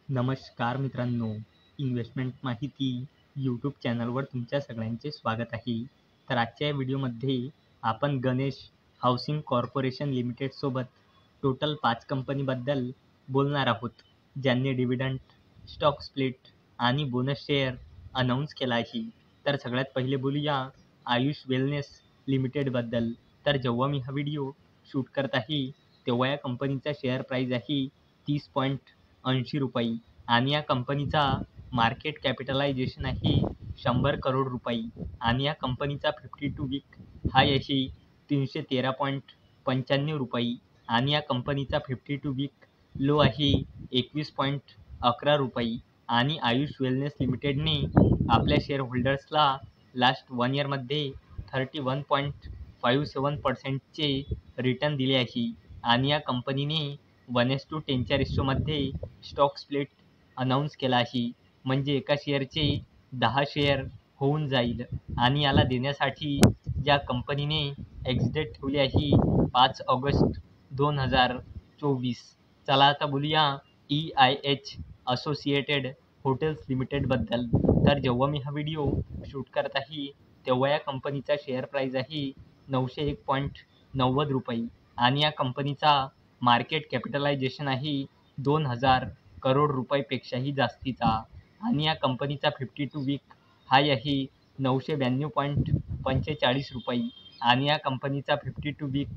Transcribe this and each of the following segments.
नमस्कार मित्रांनो, इन्व्हेस्टमेंट माहिती यूट्यूब चॅनलवर तुमच्या सगळ्यांचे स्वागत आहे. तर आजच्या या व्हिडिओमध्ये आपण गणेश हाऊसिंग कॉर्पोरेशन लिमिटेडसोबत टोटल 5 कंपनीबद्दल बोलणार आहोत, ज्यांनी डिव्हिडंड, स्टॉक स्प्लिट आणि बोनस शेअर अनाऊन्स केला आहे. तर सगळ्यात पहिले बोलूया आयुष वेलनेस लिमिटेडबद्दल. तर जेव्हा मी हा व्हिडिओ शूट करत आहे, तेव्हा या कंपनीचा शेअर प्राईज आहे 30.80 रुपये आणि या कंपनीचा मार्केट कॅपिटलायझेशन आहे 100 करोड रुपये आणि या कंपनीचा 52 वीक हाय आहे 313.95 रुपये आणि या कंपनीचा 52 वीक लो आहे 21.11 रुपये. आणि आयुष वेलनेस लिमिटेडने आपल्या शेअर होल्डर्सला लास्ट 1 इयरमध्ये 31.57%चे रिटर्न दिले आहे आणि या कंपनीने 1:10 च्या रेशोमध्ये स्टॉक स्प्लिट अनाऊन्स केला आहे, म्हणजे एका शेअरचे 10 शेअर होऊन जाईल आणि याला देण्यासाठी या कंपनीने एक्स-डेट ठेवली आहे 5 ऑगस्ट 2024. चला आता बोलूया EIH असोसिएटेड हॉटेल्स लिमिटेडबद्दल. तर जेव्हा मी हा व्हिडिओ शूट करत आहे, तेव्हा या कंपनीचा शेअर प्राईज आहे 901.90 रुपये आणि या कंपनीचा मार्केट कॅपिटलायझेशन आहे 2000 करोड रुपयापेक्षाही जास्तीचा आणि या कंपनीचा 52 वीक हाय आहे 992.45 रुपये आणि या कंपनीचा 52 वीक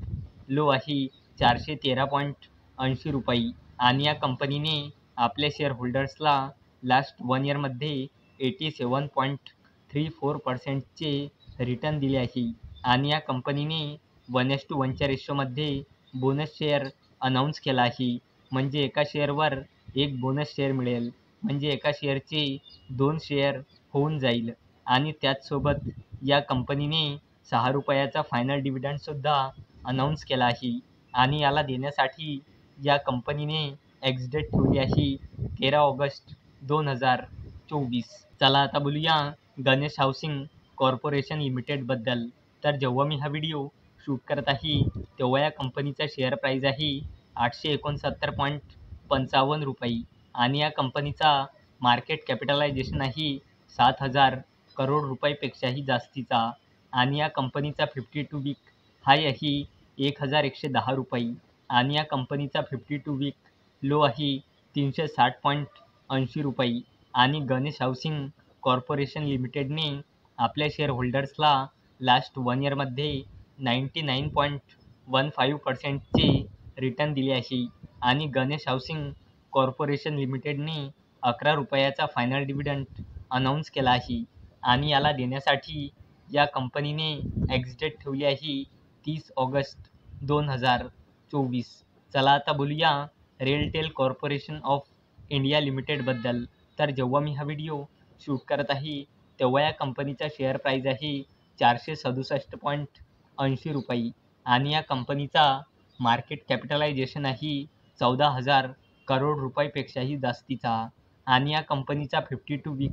लो आहे 413.80 रुपये आणि या कंपनीने आपल्या शेअर होल्डर्सला लास्ट 1 इयरमध्ये 87.34%चे रिटर्न दिले आहे आणि या कंपनीने 1:1 च्या रेशोमध्ये बोनस शेअर अनाऊन्स केला आहे, म्हणजे एका शेअरवर एक बोनस शेअर मिळेल, म्हणजे एका शेअरचे 2 शेअर होऊन जाईल आणि त्याचसोबत या कंपनीने 6 रुपयाचा फायनल डिव्हिडंडसुद्धा अनाऊन्स केला आहे आणि याला देण्यासाठी या कंपनीने एक्स-डेट ठेवली आहे 13 ऑगस्ट 2024. चला आता बोलूया गणेश हाऊसिंग कॉर्पोरेशन लिमिटेडबद्दल. तर जेव्हा मी हा व्हिडिओ शूट करत आहे, तेव्हा या कंपनीचा शेअर प्राईज आहे 869.55 रुपये आणि या कंपनीचा मार्केट कॅपिटलायझेशन आहे 7,000 करोड रुपयापेक्षाही जास्तीचा आणि या कंपनीचा 52 वीक हाय आहे 1,110 रुपये आणि या कंपनीचा 52 वीक लो आहे 360.80 रुपये आणि गणेश हाऊसिंग कॉर्पोरेशन लिमिटेडने आपल्या शेअर होल्डर्सला लास्ट 1 इयरमध्ये 99.15%चे रिटर्न दिले आहे आणि गणेश हाऊसिंग कॉर्पोरेशन लिमिटेडने 11 रुपयाचा फायनल डिव्हिडंड अनाऊन्स केला आहे आणि याला देण्यासाठी या कंपनीने एक्स-डेट ठेवली आहे 30 ऑगस्ट 2024. चला आता बोलूया रेलटेल कॉर्पोरेशन ऑफ इंडिया लिमिटेडबद्दल. तर जेव्हा मी हा व्हिडिओ शूट करत आहे, तेव्हा या कंपनीचा शेअर प्राईज आहे 467.80 रुपये आणि या कंपनीचा मार्केट कॅपिटलायझेशन आहे 14,000 करोड रुपयापेक्षाही जास्तीचा आणि या कंपनीचा 52 वीक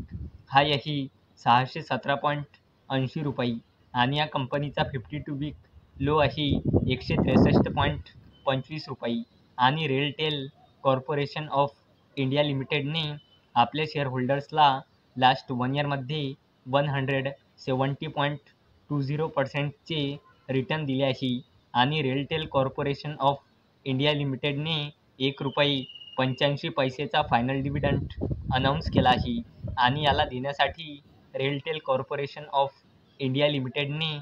हाय आहे 617.80 रुपये आणि या कंपनीचा 52 वीक लो आहे 163.25 रुपये आणि रेलटेल कॉर्पोरेशन ऑफ इंडिया लिमिटेडने आपल्या शेअर होल्डर्सला लास्ट 1 इयरमध्ये 170.20%चे रिटर्न दिले आहे आणि रेलटेल कॉर्पोरेशन ऑफ इंडिया लिमिटेडने 1 रुपये 85 पैसेचा फायनल डिव्हिडंड अनाऊन्स केला आहे आणि याला देण्यासाठी रेलटेल कॉर्पोरेशन ऑफ इंडिया लिमिटेडने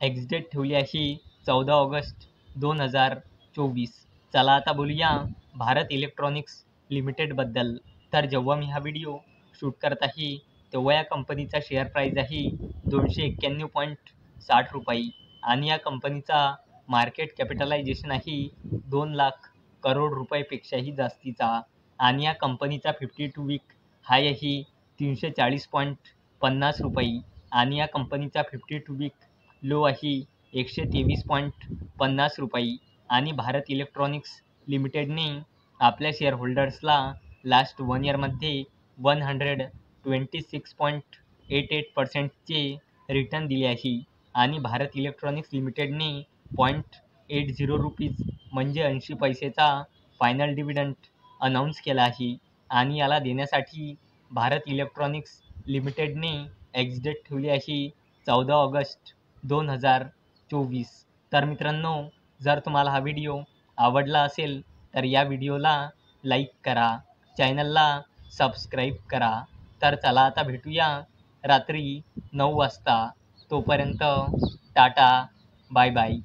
एक्स-डेट ठेवली आहे 14 ऑगस्ट 2024. चला आता बोलूया भारत इलेक्ट्रॉनिक्स लिमिटेडबद्दल. तर जेव्हा मी हा व्हिडिओ शूट करत आहे, तेव्हा या कंपनीचा शेअर प्राईज आहे 291.60 रुपये आणि या कंपनीचा मार्केट कॅपिटलायझेशन आहे 2 लाख करोड रुपयापेक्षाही जास्तीचा आणि या कंपनीचा 52 वीक हाय आहे 340.50 रुपये आणि या कंपनीचा 52 वीक लो आहे 123.50 रुपये आणि भारत इलेक्ट्रॉनिक्स लिमिटेडने आपल्या शेअर होल्डर्सला लास्ट 1 इयरमध्ये 126.88%चे रिटर्न दिले आहे आणि भारत इलेक्ट्रॉनिक्स लिमिटेडने 0.80 रुपीज म्हणजे 80 पैसेचा फायनल डिव्हिडंड अनाऊन्स केला आहे आणि याला देण्यासाठी भारत इलेक्ट्रॉनिक्स लिमिटेडने एक्सडेट ठेवली अशी 14 ऑगस्ट 2024. तर मित्रांनो, जर तुम्हाला हा व्हिडिओ आवडला असेल तर या व्हिडिओला लाईक करा, चॅनलला सबस्क्राईब करा. तर चला आता भेटूया रात्री 9 वाजता. तोपर्यंत टाटा, बाय बाय.